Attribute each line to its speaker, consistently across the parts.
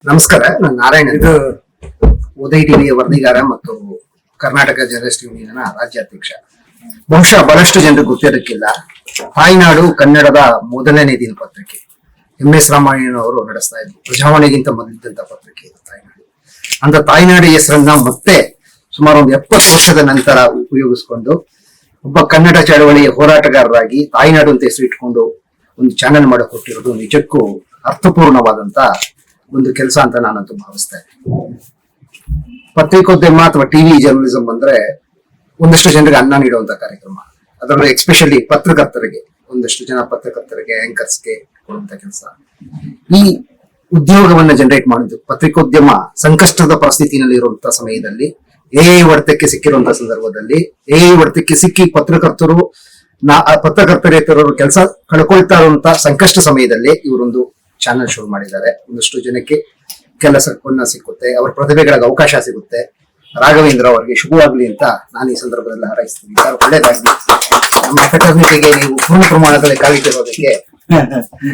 Speaker 1: ನಮಸ್ಕಾರ, ನಾನು ನಾರಾಯಣ. ಇದು ಉದಯ ಟಿವಿಯ ವರದಿಗಾರ ಮತ್ತು ಕರ್ನಾಟಕ ಜರ್ನಲಿಸ್ಟ್ ಯೂನಿಯನ್ ರಾಜ್ಯಾಧ್ಯಕ್ಷ. ಬಹುಶಃ ಬಹಳಷ್ಟು ಜನರಿಗೆ ಗೊತ್ತಿರಕ್ಕಿಲ್ಲ, ತಾಯ್ನಾಡು ಕನ್ನಡದ ಮೊದಲನೇ ದಿನಪತ್ರಿಕೆ. MS ರಾಮಾಯಣವರು ನಡೆಸ್ತಾ ಇದ್ರು. ಪ್ರಜಾವಾಣಿಗಿಂತ ಮೊದಲಿದ್ದಂತ ಪತ್ರಿಕೆ ಇದು ತಾಯ್ನಾಡು. ಅಂತ ತಾಯ್ನಾಡು ಹೆಸರನ್ನ ಮತ್ತೆ ಸುಮಾರು ಒಂದು 70 ವರ್ಷದ ನಂತರ ಉಪಯೋಗಿಸ್ಕೊಂಡು ಒಬ್ಬ ಕನ್ನಡ ಚಳವಳಿಯ ಹೋರಾಟಗಾರರಾಗಿ ತಾಯ್ನಾಡು ಅಂತ ಹೆಸರು ಇಟ್ಕೊಂಡು ಒಂದು ಚಾನೆಲ್ ಮಾಡಕ್ ಕೊಟ್ಟಿರೋದು ನಿಜಕ್ಕೂ ಅರ್ಥಪೂರ್ಣವಾದಂತ ಒಂದು ಕೆಲಸ ಅಂತ ನಾನಂತೂ ಭಾವಿಸ್ತೇನೆ. ಪತ್ರಿಕೋದ್ಯಮ ಅಥವಾ ಟಿವಿ ಜರ್ನಲಿಸಂ ಅಂದ್ರೆ ಒಂದಷ್ಟು ಜನರಿಗೆ ಅನ್ನ ನೀಡುವಂತ ಕಾರ್ಯಕ್ರಮ. ಅದರಲ್ಲೂ ಎಕ್ಸ್ಪೆಷಲಿ ಪತ್ರಕರ್ತರಿಗೆ, ಒಂದಷ್ಟು ಜನ ಪತ್ರಕರ್ತರಿಗೆ, ಆಂಕರ್ಸ್ಗೆ ಕೊಡುವಂತ ಕೆಲಸ. ಈ ಉದ್ಯೋಗವನ್ನ ಜನರೇಟ್ ಮಾಡಿದ್ದು ಪತ್ರಿಕೋದ್ಯಮ ಸಂಕಷ್ಟದ ಪರಿಸ್ಥಿತಿನಲ್ಲಿ ಇರುವಂತಹ ಸಮಯದಲ್ಲಿ, ಹೊಡೆತಕ್ಕೆ ಸಿಕ್ಕಿರುವಂತಹ ಸಂದರ್ಭದಲ್ಲಿ, ಹೊಡೆತಕ್ಕೆ ಸಿಕ್ಕಿ ಪತ್ರಕರ್ತರೇತರರು ಕೆಲಸ ಕಳ್ಕೊಳ್ತಾ ಇರುವಂತಹ ಸಂಕಷ್ಟ ಸಮಯದಲ್ಲಿ ಇವರೊಂದು ಚಾನೆಲ್ ಶುರು ಮಾಡಿದ್ದಾರೆ. ಒಂದಷ್ಟು ಜನಕ್ಕೆ ಕೆಲಸವನ್ನ ಸಿಕ್ಕುತ್ತೆ, ಅವರ ಪ್ರತಿಭೆಗಳಿಗೆ ಅವಕಾಶ ಸಿಗುತ್ತೆ. ರಾಘವೇಂದ್ರ ಅವರಿಗೆ ಶುಭವಾಗ್ಲಿ ಅಂತ ನಾನು ಈ ಸಂದರ್ಭದಲ್ಲಿ ಹಾರೈಸ್ತೀನಿ. ಒಳ್ಳೇದಾಗ್ಲಿ. ನಮ್ಮ ಫೆಟರ್ನಿಟಿಗೆ ನೀವು ಪೂರ್ಣ ಪ್ರಮಾಣದಲ್ಲಿ ಕಾಲಿಟ್ಟಿರೋದಕ್ಕೆ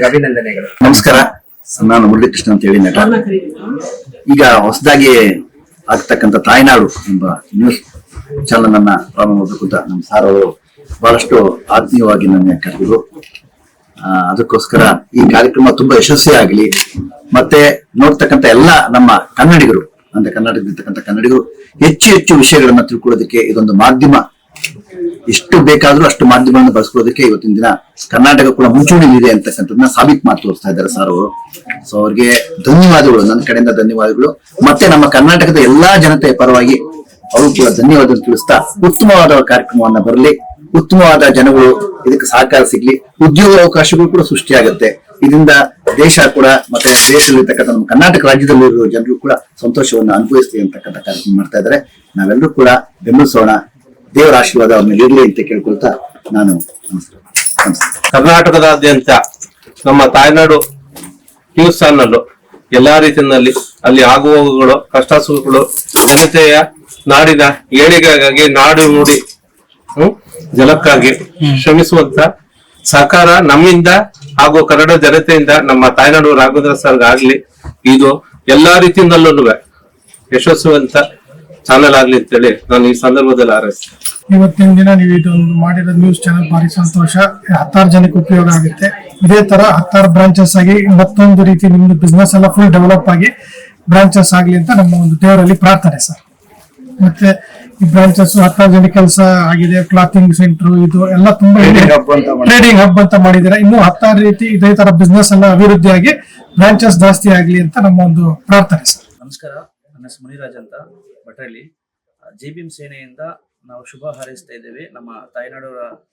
Speaker 1: ಅಭಿನಂದನೆಗಳು.
Speaker 2: ನಮಸ್ಕಾರ, ನಾನು ಮುರಳೀಕೃಷ್ಣ ಅಂತ ಹೇಳಿ ನಟ. ಈಗ ಹೊಸದಾಗಿ ಆಗ್ತಕ್ಕಂಥ ತಾಯ್ನಾಡು ಎಂಬ ನ್ಯೂಸ್ ಚಾನಲ್ ಅನ್ನ ಪ್ರಾರಂಭ ಮಾಡಬೇಕು ಅಂತ ನಮ್ಮ ಸಾರ್ ಅವರು ಬಹಳಷ್ಟು ಆತ್ಮೀಯವಾಗಿ ನನ್ನ ಕರೆದಿದ್ರು. ಅದಕ್ಕೋಸ್ಕರ ಈ ಕಾರ್ಯಕ್ರಮ ತುಂಬಾ ಯಶಸ್ವಿ ಆಗಲಿ, ಮತ್ತೆ ನೋಡ್ತಕ್ಕಂಥ ಎಲ್ಲ ನಮ್ಮ ಕನ್ನಡಿಗರು ಅಂದ್ರೆ ಕರ್ನಾಟಕದಲ್ಲಿರ್ತಕ್ಕಂಥ ಕನ್ನಡಿಗರು ಹೆಚ್ಚು ಹೆಚ್ಚು ವಿಷಯಗಳನ್ನ ತಿಳ್ಕೊಳ್ಳೋದಕ್ಕೆ ಇದೊಂದು ಮಾಧ್ಯಮ. ಎಷ್ಟು ಬೇಕಾದ್ರೂ ಅಷ್ಟು ಮಾಧ್ಯಮಗಳನ್ನು ಬಳಸ್ಕೊಳ್ಳೋದಕ್ಕೆ ಇವತ್ತಿನ ದಿನ ಕರ್ನಾಟಕ ಕೂಡ ಮುಂಚೂಣಿಲಿದೆ ಅಂತಕ್ಕಂಥದ್ದನ್ನ ಸಾಬೀತು ಮಾಡಿ ತೋರಿಸ್ತಾ ಇದ್ದಾರೆ ಸರ್ ಅವರು. ಸೊ ಅವ್ರಿಗೆ ಧನ್ಯವಾದಗಳು, ನನ್ನ ಕಡೆಯಿಂದ ಧನ್ಯವಾದಗಳು. ಮತ್ತೆ ನಮ್ಮ ಕರ್ನಾಟಕದ ಎಲ್ಲಾ ಜನತೆಯ ಪರವಾಗಿ ಅವರು ಕೂಡ ಧನ್ಯವಾದ ತಿಳಿಸ್ತಾ, ಉತ್ತಮವಾದ ಕಾರ್ಯಕ್ರಮವನ್ನ ಬರಲಿ, ಉತ್ತಮವಾದ ಜನಗಳು ಇದಕ್ಕೆ ಸಹಕಾರ ಸಿಗ್ಲಿ, ಉದ್ಯೋಗ ಅವಕಾಶಗಳು ಕೂಡ ಸೃಷ್ಟಿಯಾಗುತ್ತೆ. ಇದರಿಂದ ದೇಶ ಕೂಡ ಮತ್ತೆ ದೇಶದಲ್ಲಿರ್ತಕ್ಕಂಥ ನಮ್ಮ ಕರ್ನಾಟಕ ರಾಜ್ಯದಲ್ಲಿರುವ ಜನರು ಕೂಡ ಸಂತೋಷವನ್ನು ಅನುಭವಿಸ್ಲಿ ಅಂತಕ್ಕಂಥ ಕಾರ್ಯಕ್ರಮ ಮಾಡ್ತಾ ಇದ್ದಾರೆ. ನಾವೆಲ್ಲರೂ ಕೂಡ ಬೆಂಬಲಿಸೋಣ. ದೇವರ ಆಶೀರ್ವಾದ ಅವ್ರ ಮೇಲೆ ಇರ್ಲಿ ಅಂತ ಕೇಳ್ಕೊಳ್ತಾ ನಾನು ನಮಸ್ಕಾರ.
Speaker 3: ಕರ್ನಾಟಕದಾದ್ಯಂತ ನಮ್ಮ ತಾಯ್ನಾಡು ನ್ಯೂಸ್ ಚಾನಲ್ ಎಲ್ಲಾ ರೀತಿಯಲ್ಲಿ ಅಲ್ಲಿ ಆಗುಹೋಗುಗಳು, ಕಷ್ಟ ಸುಖಗಳು, ಜನತೆಯ ನಾಡಿನ ಏಳಿಗೆಗಾಗಿ, ನಾಡು ನುಡಿ ಜಲಕ್ಕಾಗಿ ಶ್ರಮಿಸುವಂತ ಸಹಕಾರ ನಮ್ಮಿಂದ ಹಾಗೂ ಕನ್ನಡ ಜನತೆಯಿಂದ ನಮ್ಮ ತಾಯ್ನಾಡು ರಾಘವೇಂದ್ರ ಸರ್ ಆಗ್ಲಿ, ಇದು ಎಲ್ಲಾ ರೀತಿಯಿಂದಲೂ ಯಶಸ್ವಿಯಂತ ಚಾನೆಲ್ ಆಗ್ಲಿ ಅಂತೇಳಿ ನಾನು ಈ ಸಂದರ್ಭದಲ್ಲಿ ಹಾರೈಸ್ತೇನೆ.
Speaker 4: ಇವತ್ತಿನ ದಿನ ನೀವು ಇದೊಂದು ಮಾಡಿರೋ ನ್ಯೂಸ್ ಚಾನೆಲ್ ಭಾರಿ ಸಂತೋಷ. 10 ಜನಕ್ಕೆ ಉಪಯೋಗ ಆಗುತ್ತೆ. ಇದೇ ತರ 10 ಬ್ರಾಂಚಸ್ ಆಗಿ ಮತ್ತೊಂದು ರೀತಿ ನಿಮ್ದು ಬಿಸ್ನೆಸ್ ಎಲ್ಲ ಫುಲ್ ಡೆವಲಪ್ ಆಗಿ ಬ್ರಾಂಚಸ್ ಆಗ್ಲಿ ಅಂತ ನಮ್ಮ ಒಂದು ದೇವರಲ್ಲಿ ಪ್ರಾರ್ಥನೆ ಸರ್. ಮತ್ತೆ ಈ ಬ್ರಾಂಚಸ್ 10 ಜನ ಕೆಲಸ ಆಗಿದೆ. ಕ್ಲಾತಿಂಗ್ ಸೆಂಟರ್ ಇದು ಎಲ್ಲ ತುಂಬಾ ಟ್ರೇಡಿಂಗ್ ಹಬ್ ಅಂತ ಮಾಡಿದ್ದಾರೆ. ಇನ್ನು 10 ರೀತಿ ಇದೇ ತರ ಬಿಸ್ನೆಸ್ ಎಲ್ಲ ಅಭಿವೃದ್ಧಿಯಾಗಿ ಬ್ರಾಂಚಸ್ ಜಾಸ್ತಿ ಆಗ್ಲಿ ಅಂತ ನಮ್ಮ ಒಂದು ಪ್ರಾರ್ಥನೆ ಸರ್.
Speaker 5: ನಮಸ್ಕಾರ, ನನ್ನ ಹೆಸರು ಮುನಿರಾಜ್ ಅಂತ ಭಟ್ರಳ್ಳಿ. JBM ಸೇನೆಯಿಂದ ನಾವು ಶುಭ ಹಾರೈಸ್ತಾ ಇದ್ದೇವೆ ನಮ್ಮ ತಾಯ್ನಾಡು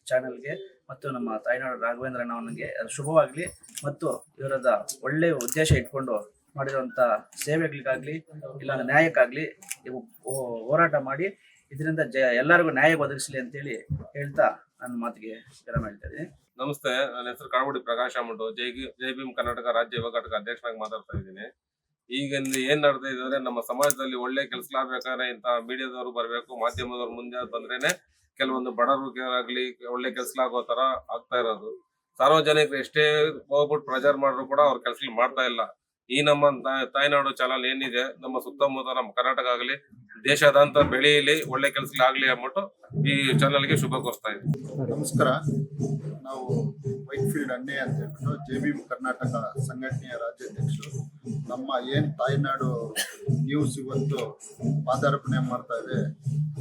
Speaker 5: ಚಾನೆಲ್ಗೆ ಮತ್ತು ನಮ್ಮ ತಾಯ್ನಾಡು ರಾಘವೇಂದ್ರಣ್ಣವನಿಗೆ ಶುಭವಾಗ್ಲಿ. ಮತ್ತು ಇವರದ ಒಳ್ಳೆ ಉದ್ದೇಶ ಇಟ್ಕೊಂಡು ಮಾಡಿರುವಂತ ಸೇವೆಗಳಿಗಾಗ್ಲಿ, ಇಲ್ಲ ನ್ಯಾಯಕ್ಕಾಗ್ಲಿ ಹೋರಾಟ ಮಾಡಿ ಇದರಿಂದ ಎಲ್ಲರಿಗೂ ನ್ಯಾಯ ಒದಗಿಸಲಿ ಅಂತೇಳಿ ಹೇಳ್ತಾ ನನ್ನ ಮಾತಿಗೆ ವಿರಾಮ ಹೇಳ್ತಾ ಇದ್ದೀನಿ.
Speaker 3: ನಮಸ್ತೆ, ನನ್ನ ಹೆಸರು ಕಾಳಗುಡಿ ಪ್ರಕಾಶ್ ಅಂದ್ಬಿಟ್ಟು JBM ಕರ್ನಾಟಕ ರಾಜ್ಯ ಯುವ ಘಟಕ ಅಧ್ಯಕ್ಷನಾಗಿ ಮಾತಾಡ್ತಾ ಇದ್ದೀನಿ. ಈಗ ಏನ್ ನಡೆದ ಇದ್ರೆ ನಮ್ಮ ಸಮಾಜದಲ್ಲಿ ಒಳ್ಳೆ ಕೆಲಸಲಾಗಬೇಕಾದ್ರೆ ಇಂತ ಮೀಡಿಯಾದವರು ಬರ್ಬೇಕು, ಮಾಧ್ಯಮದವ್ರು ಮುಂದೆ ಬಂದ್ರೇನೆ ಕೆಲವೊಂದು ಬಡವರಿಗಾಗ್ಲಿ ಒಳ್ಳೆ ಕೆಲಸಲಾಗೋ ತರ ಆಗ್ತಾ ಇರೋದು. ಸಾರ್ವಜನಿಕರು ಎಷ್ಟೇ ಹೋಗ್ಬಿಟ್ಟು ಪ್ರಚಾರ ಮಾಡಿದ್ರು ಕೂಡ ಅವ್ರ ಕೆಲಸ ಮಾಡ್ತಾ ಇಲ್ಲ. ಈ ನಮ್ಮ ತಾಯ್ನಾಡು ಚಾನಲ್ ಏನಿದೆ, ನಮ್ಮ ಸುತ್ತಮುತ್ತ ನಮ್ಮ ಕರ್ನಾಟಕ ಆಗಲಿ ದೇಶಾದ್ಯಂತ ಬೆಳೆಯಲಿ, ಒಳ್ಳೆ ಕೆಲಸಗಳಾಗ್ಲಿ ಅಂದ್ಬಿಟ್ಟು ಈ ಚಾನಲ್ಗೆ ಶುಭ ಕೋರ್ಸ್ತಾ ಇದ್ದೀವಿ.
Speaker 6: ನಮಸ್ಕಾರ, ನಾವು ವೈಟ್ಫೀಲ್ಡ್ ಅಣ್ಣೆ ಅಂತ ಹೇಳ್ಬಿಟ್ಟು JBM ಕರ್ನಾಟಕ ಸಂಘಟನೆಯ ರಾಜ್ಯಾಧ್ಯಕ್ಷರು. ನಮ್ಮ ಏನ್ ತಾಯ್ನಾಡು ನ್ಯೂಸ್ ಇವತ್ತು ಪಾದಾರ್ಪಣೆ ಮಾಡ್ತಾ ಇದೆ,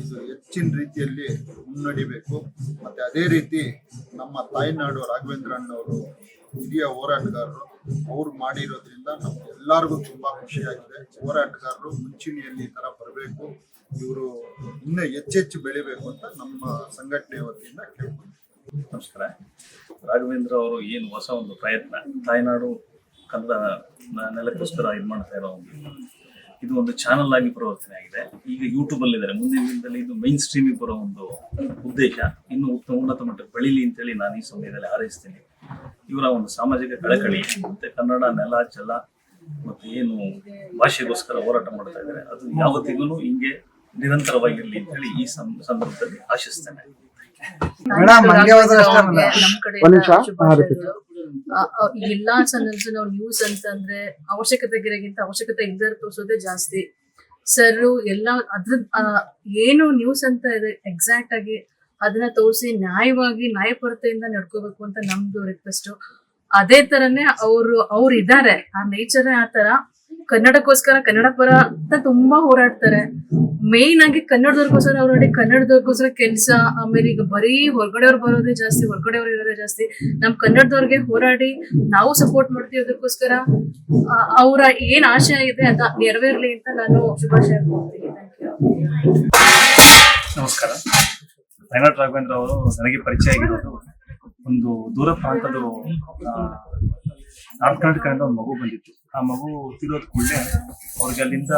Speaker 6: ಇದು ಹೆಚ್ಚಿನ ರೀತಿಯಲ್ಲಿ ಮುನ್ನಡಿಬೇಕು. ಮತ್ತೆ ಅದೇ ರೀತಿ ನಮ್ಮ ತಾಯ್ನಾಡು ರಾಘವೇಂದ್ರ ಅಣ್ಣವರು ಹಿರಿಯ ಹೋರಾಟಗಾರರು, ಅವ್ರು ಮಾಡಿರೋದ್ರಿಂದ ನಮ್ಗೆ ಎಲ್ಲರಿಗೂ ತುಂಬಾ ಖುಷಿಯಾಗಿದೆ. ಹೋರಾಟಗಾರರು ಮುಂಚೂಣಿಯಲ್ಲಿ ಈ ತರ ಬರಬೇಕು, ಇವರು ಇನ್ನೂ ಹೆಚ್ಚೆಚ್ಚು ಬೆಳಿಬೇಕು ಅಂತ ನಮ್ಮ ಸಂಘಟನೆ ವತಿಯಿಂದ ಕೇಳ್ಕೊಂಡು.
Speaker 7: ನಮಸ್ಕಾರ. ರಾಘವೇಂದ್ರ ಅವರು ಏನು ಹೊಸ ಒಂದು ಪ್ರಯತ್ನ ತಾಯ್ನಾಡು ಕನ್ನಡ ನೆಲಕ್ಕೋಸ್ಕರ ಇದು ಮಾಡ್ತಾ ಇರೋ ಇದು ಒಂದು ಚಾನಲ್ ಆಗಿ ಪರಿವರ್ತನೆ ಆಗಿದೆ. ಈಗ ಯೂಟ್ಯೂಬ್ ಅಲ್ಲಿ ಇದ್ದಾರೆ. ಮುಂದಿನ ದಿನದಲ್ಲಿ ಇದು ಮೈನ್ ಸ್ಟ್ರೀಮಿಗೆ ಬರೋ ಒಂದು ಉದ್ದೇಶ ಇನ್ನು ಉನ್ನತ ಮಟ್ಟಕ್ಕೆ ಬೆಳೀಲಿ ಅಂತೇಳಿ ನಾನು ಈ ಸಮಯದಲ್ಲಿ ಹಾರೈಸ್ತೀನಿ. ಇವರ ಒಂದು ಸಾಮಾಜಿಕ ಕಳಕಳಿ ಮತ್ತೆ ಕನ್ನಡ ನೆಲ ಜಲ ಮತ್ತೆ ಏನು ಭಾಷೆಗೋಸ್ಕರ ಹೋರಾಟ ಮಾಡ್ತಾ ಇದ್ದಾರೆ, ಅದು ಯಾವತ್ತಿಗೂ ಹಿಂಗೆ ನಿರಂತರವಾಗಿರ್ಲಿ ಅಂತೇಳಿ ಈ ಸಂದರ್ಭದಲ್ಲಿ ಆಶಿಸ್ತೇನೆ.
Speaker 8: ಎಲ್ಲಾ ಚಾನಲ್ಸ್ ನಾವು ನ್ಯೂಸ್ ಅಂತಂದ್ರೆ ಅವಶ್ಯಕತೆಗಿರಗಿಂತ ಅವಶ್ಯಕತೆ ಇಲ್ಲದೆ ತೋರಿಸೋದೇ ಜಾಸ್ತಿ. ಸರ್ ಎಲ್ಲ ಅದ್ರ ಏನು ನ್ಯೂಸ್ ಅಂತ ಇದೆ ಎಕ್ಸಾಕ್ಟ್ ಆಗಿ ಅದನ್ನ ತೋರಿಸಿ ನ್ಯಾಯವಾಗಿ ನ್ಯಾಯಪರತೆಯಿಂದ ನಡ್ಕೋಬೇಕು ಅಂತ ನಮ್ದು ರಿಕ್ವೆಸ್ಟ್. ಅದೇ ತರನೇ ಅವ್ರು ಇದ್ದಾರೆ, ಆ ನೇಚರ್ ಆ ತರ ಕನ್ನಡಕ್ಕೋಸ್ಕರ ಕನ್ನಡ ಪರ ಅಂತ ತುಂಬಾ ಹೋರಾಡ್ತಾರೆ. ಮೇನ್ ಆಗಿ ಕನ್ನಡದವ್ರಿಗೋಸ್ಕರ ಹೋರಾಡಿ ಕನ್ನಡದವ್ರಿಗೋಸ್ಕರ ಕೆಲಸ. ಆಮೇಲೆ ಈಗ ಬರೀ ಹೊರಗಡೆಯವ್ರು ಬರೋದೇ ಜಾಸ್ತಿ, ಹೊರಗಡೆಯವ್ರು ಇರೋದೇ ಜಾಸ್ತಿ. ನಮ್ ಕನ್ನಡದವ್ರಿಗೆ ಹೋರಾಡಿ ನಾವು ಸಪೋರ್ಟ್ ಮಾಡ್ತೀವಿ. ಅದಕ್ಕೋಸ್ಕರ ಅವರ ಏನ್ ಆಶಯ ಇದೆ ಅದ ನೆರವೇರ್ಲಿ ಅಂತ ನಾನು ಶುಭಾಶಯ ಕೊಡ್ತೀನಿ.
Speaker 7: ನಮಸ್ಕಾರ. ತಾಯ್ನಾಡು ರಾಘವೇಂದ್ರ ಅವರು ನನಗೆ ಪರಿಚಯ ಆಗಿರೋದು ಒಂದು ದೂರ ಪ್ರಾಂತದ ನಾರ್ತ್ ಕರ್ನಾಟಕದಿಂದ ಒಂದು ಮಗು ಬಂದಿತ್ತು. ಆ ಮಗು ತಿರೋದ್ ಕೂಡಲೇ ಅವ್ರಿಗೆ ಅಲ್ಲಿಂದ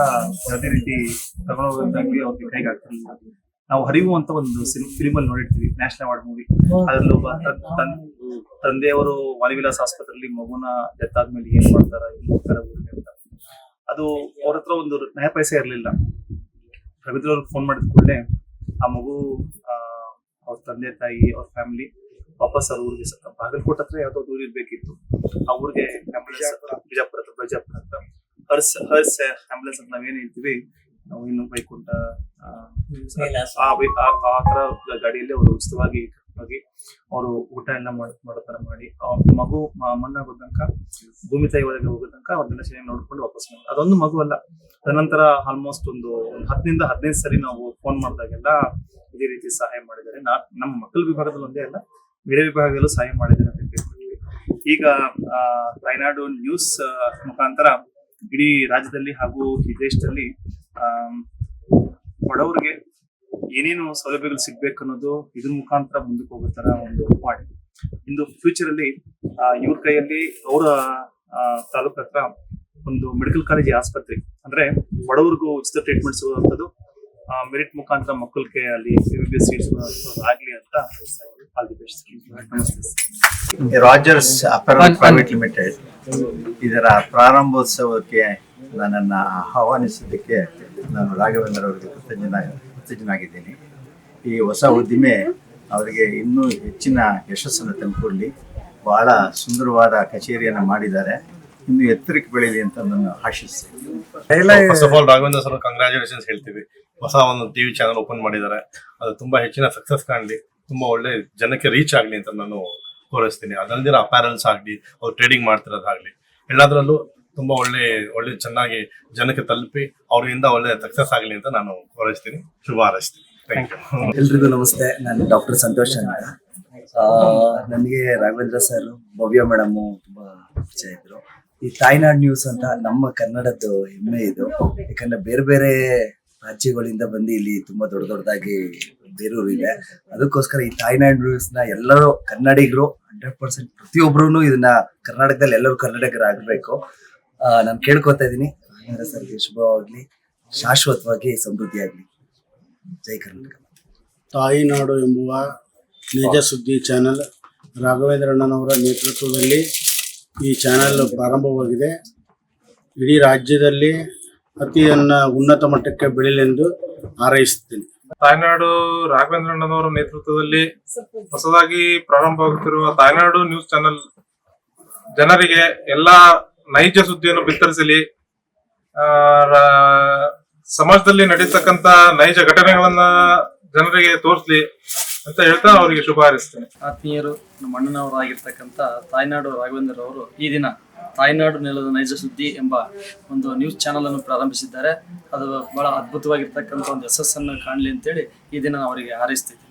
Speaker 7: ಯಾವುದೇ ರೀತಿ ತಗೊಂಡೋಗೋದಾಗ್ಲಿ ಅವ್ರಿಗೆ ಕೈಗೆ ಆಗ್ತಿರ್ಲಿಲ್ಲ. ನಾವು ಹರಿವು ಅಂತ ಒಂದು ಫಿಲ್ಮ್ ಅಲ್ಲಿ ನೋಡಿರ್ತೀವಿ, ನ್ಯಾಷನಲ್ ಅವಾರ್ಡ್ ಮೂವಿ. ಅದ್ರಲ್ಲೊಬ್ಬ ತಂದೆಯವರು ವಾಲಿವಿಲಾಸ್ ಆಸ್ಪತ್ರೆಯಲ್ಲಿ ಮಗುನ ಡೆತ್ ಆದ್ಮೇಲೆ ಏನ್ ಮಾಡ್ತಾರ ಊರಿಗೆ ಅಂತ, ಅದು ಅವ್ರ ಹತ್ರ ಒಂದು ನ್ಯಾಯ ಪೈಸೆ ಇರ್ಲಿಲ್ಲ. ರವೀಂದ್ರ ಅವ್ರಿಗೆ ಫೋನ್ ಮಾಡಿದ ಕೂಡಲೇ ಆ ಮಗು ಅವ್ರ ತಂದೆ ತಾಯಿ ಅವ್ರ ಫ್ಯಾಮಿಲಿ ವಾಪಸ್ ಅವ್ರ ಊರಿಗೆ ಬಾಗಲಕೋಟೆ ಹತ್ರ ಯಾವ್ದೋ ಊರು ಇರ್ಬೇಕಿತ್ತು. ಆ ಊರಿಗೆ ಬಿಜಾಪುರ ಅಂತ ಹರ್ಸ್ ಆಂಬುಲೆನ್ಸ್ ಅಂತ ನಾವೇನ್ ಹೇಳ್ತೀವಿ, ನಾವು ಇನ್ನು ಬೈಕುಂಟ ಆ ತರ ಗಾಡಿಯಲ್ಲಿ ಅವರು ಉಚಿತವಾಗಿ ಹೋಗಿ ಅವರು ಊಟ ಎಲ್ಲ ಮಾಡೋ ಮಾಡಿ ಮಗು ಮಣ್ಣಾಗೋ ತನಕ ಭೂಮಿ ತಾಯಿ ಒಳಗೆ ಹೋಗೋ ತನಕ ಅವ್ರ ದಿನಚರಿ ನೋಡ್ಕೊಂಡು ವಾಪಸ್ ಮಾಡಿ. ಅದೊಂದು ಮಗು ಅಲ್ಲ, ತದನಂತರ ಆಲ್ಮೋಸ್ಟ್ ಒಂದು 10 ರಿಂದ 15 ಸರಿ ನಾವು ಫೋನ್ ಮಾಡಿದಾಗೆಲ್ಲ ಇದೇ ರೀತಿ ಸಹಾಯ ಮಾಡಿದ್ದಾರೆ. ನಮ್ಮ ಮಕ್ಕಳ ವಿಭಾಗದಲ್ಲಿ ಒಂದೇ ಅಲ್ಲ, ಬೇರೆ ವಿಭಾಗದಲ್ಲೂ ಸಹಾಯ ಮಾಡಿದ್ದಾರೆ ಅಂತ ಕೇಳ್ಕೊಳ್ತೀವಿ. ಈಗ ತಾಯ್ನಾಡು ನ್ಯೂಸ್ ಮುಖಾಂತರ ಇಡೀ ರಾಜ್ಯದಲ್ಲಿ ಹಾಗೂ ಈ ದೇಶದಲ್ಲಿ ಬಡವರಿಗೆ ಏನೇನು ಸೌಲಭ್ಯಗಳು ಸಿಗ್ಬೇಕು ಅನ್ನೋದು ಇದ್ರ ಮುಖಾಂತರ ಮುಂದಕ್ಕೆ ಹೋಗೋ ತರ ಒಂದು ಮಾಡಿ. ಇಂದು ಫ್ಯೂಚರ್ ಅಲ್ಲಿ ಇವ್ರ ಕೈಯಲ್ಲಿ ಅವರ ತಾಲೂಕು ಹತ್ರ ಒಂದು ಮೆಡಿಕಲ್ ಕಾಲೇಜ್ ಆಸ್ಪತ್ರೆ, ಅಂದ್ರೆ ಬಡವರಿಗೂ ಉಚಿತ ಟ್ರೀಟ್ಮೆಂಟ್ ಸಿಗುವಂಥದ್ದು ಮೆರಿಟ್ ಮುಖಾಂತರ ಮಕ್ಕಳಿಗೆ ಅಲ್ಲಿ MBBS ಸೀಟ್ಸ್ ಆಗ್ಲಿ ಅಂತ ಆಲ್ ದಿ ಬೆಸ್ಟ್. ನಮಸ್ತೆ.
Speaker 9: ರಾಜರ್ಸ್ ಅಪರಲ್ ಪ್ರೈವೇಟ್ ಲಿಮಿಟೆಡ್ ಇದರ ಪ್ರಾರಂಭೋತ್ಸವಕ್ಕೆ ನನ್ನನ್ನು ಆಹ್ವಾನಿಸಿದ್ದಕ್ಕೆ ನಾನು ರಾಘವೇಂದ್ರ ಅವರಿಗೆ ಕೃತಜ್ಞನಾಗಿದ್ದೀನಿ. ಈ ಹೊಸ ಉದ್ದಿಮೆ ಅವರಿಗೆ ಇನ್ನೂ ಹೆಚ್ಚಿನ ಯಶಸ್ಸನ್ನು ತಂದುಕೊಡಲಿ. ಬಹಳ ಸುಂದರವಾದ ಕಚೇರಿಯನ್ನು ಮಾಡಿದ್ದಾರೆ, ಇನ್ನು ಎತ್ತರಕ್ಕೆ ಬೆಳೀಲಿ ಅಂತ ನಾನು ಆಶಿಸ್ತೇನೆ.
Speaker 3: First of all Raghavendra sir congratulations ಹೇಳ್ತೀವಿ. ಹೊಸ ಒಂದು ಟಿವಿ ಚಾನಲ್ ಓಪನ್ ಮಾಡಿದ್ದಾರೆ, ಅದು ತುಂಬಾ ಹೆಚ್ಚಿನ ಸಕ್ಸಸ್ ಕಾಣಲಿ, ತುಂಬಾ ಒಳ್ಳೆ ಜನಕ್ಕೆ ರೀಚ್ ಆಗ್ಲಿ ಅಂತ ನಾನು ಕೋರಿಸ್ತೀನಿ. ಅದಲ್ದಿರ ಅಪ್ಯಾರಲ್ಸ್ ಆಗ್ಲಿ, ಅವ್ರು ಟ್ರೇಡಿಂಗ್ ಮಾಡ್ತಿರೋದಾಗ್ಲಿ, ಎಲ್ಲದರಲ್ಲೂ ತುಂಬಾ ಒಳ್ಳೆ ಚೆನ್ನಾಗಿ ಜನಕ್ಕೆ ತಲುಪಿ ಅವರಿಂದ ಒಳ್ಳೆ ಸಕ್ಸಸ್ ಆಗ್ಲಿ ಅಂತ ನಾನು ಕೋರಿಸ್ತೀನಿ, ಶುಭ ಹಾರೈಸ್ತೀನಿ. Thank you.
Speaker 10: ಎಲ್ರಿಗೂ ನಮಸ್ತೆ. ನಾನು ಡಾಕ್ಟರ್ ಸಂತೋಷ್ ಅಂತ. ನನಗೆ ರಾಘವೇಂದ್ರ ಸರ್, ಭವ್ಯ ಮೇಡಮ್ ತುಂಬಾ ಪರಿಚಯ ಇದ್ರು. ಈ ತಾಯ್ನಾಡ್ ನ್ಯೂಸ್ ಅಂತ ನಮ್ಮ ಕನ್ನಡದ್ದು ಹೆಮ್ಮೆ ಇದು. ಯಾಕಂದ್ರೆ ಬೇರೆ ಬೇರೆ ರಾಜ್ಯಗಳಿಂದ ಬಂದು ಇಲ್ಲಿ ತುಂಬಾ ದೊಡ್ಡದಾಗಿ ಬೇರೂರು ಇದೆ. ಅದಕ್ಕೋಸ್ಕರ ಈ ತಾಯ್ನಾಡ್ ನ್ಯೂಸ್ ನ ಎಲ್ಲರೂ ಕನ್ನಡಿಗರು 100% ಪ್ರತಿಯೊಬ್ರು ಇದನ್ನ ಕರ್ನಾಟಕದಲ್ಲಿ ಎಲ್ಲರೂ ಕನ್ನಡಿಗರಾಗಬೇಕು. ನಾನು ಕೇಳ್ಕೊತಾ ಇದ್ದೀನಿ. ರಾಘವೇಂದ್ರ ಸರ್ಗೆ ಶುಭವಾಗ್ಲಿ, ಶಾಶ್ವತವಾಗಿ ಸಮೃದ್ಧಿ ಆಗ್ಲಿ. ಜೈ ಕರ್ನಾಟಕ.
Speaker 11: ತಾಯಿನಾಡು ಎಂಬುವ ನಿಜ ಸುದ್ದಿ ಚಾನೆಲ್ ರಾಘವೇಂದ್ರಣ್ಣನವರ ನೇತೃತ್ವದಲ್ಲಿ ಈ ಚಾನೆಲ್ ಪ್ರಾರಂಭವಾಗಿದೆ. ಇಡೀ ರಾಜ್ಯದಲ್ಲಿ ಉನ್ನತ ಮಟ್ಟಕ್ಕೆ ಬೆಳೆಯಲೆಂದು ಹಾರೈಸುತ್ತೇನೆ.
Speaker 3: ತಾಯ್ನಾಡು ರಾಘವೇಂದ್ರಣ್ಣನವರ ನೇತೃತ್ವದಲ್ಲಿ ಹೊಸದಾಗಿ ಪ್ರಾರಂಭವಾಗುತ್ತಿರುವ ತಾಯ್ನಾಡು ನ್ಯೂಸ್ ಚಾನೆಲ್ ಜನರಿಗೆ ಎಲ್ಲಾ ನೈಜ ಸುದ್ದಿಯನ್ನು ಬಿತ್ತರಿಸಲಿ, ಸಮಾಜದಲ್ಲಿ ನಡೀತಕ್ಕಂತ ನೈಜ ಘಟನೆಗಳನ್ನ ಜನರಿಗೆ ತೋರಿಸ್ಲಿ ಅಂತ ಹೇಳ್ತಾ ಅವರಿಗೆ ಶುಭ ಹಾರೈಸ್ತೇನೆ.
Speaker 5: ಆತ್ಮೀಯರು, ನಮ್ಮ ಅಣ್ಣನವರಾಗಿರ್ತಕ್ಕಂಥ ತಾಯ್ನಾಡು ರಾಘವೇಂದ್ರ ಅವರು ಈ ದಿನ ತಾಯ್ನಾಡು ನೆಲದ ನೈಜ ಸುದ್ದಿ ಎಂಬ ಒಂದು ನ್ಯೂಸ್ ಚಾನಲ್ ಅನ್ನು ಪ್ರಾರಂಭಿಸಿದ್ದಾರೆ. ಅದು ಬಹಳ ಅದ್ಭುತವಾಗಿರ್ತಕ್ಕಂಥ ಒಂದು ಯಶಸ್ಸನ್ನು ಕಾಣಲಿ ಅಂತೇಳಿ ಈ ದಿನ ಅವರಿಗೆ ಹಾರೈಸ್ತಿದ್ದೀನಿ.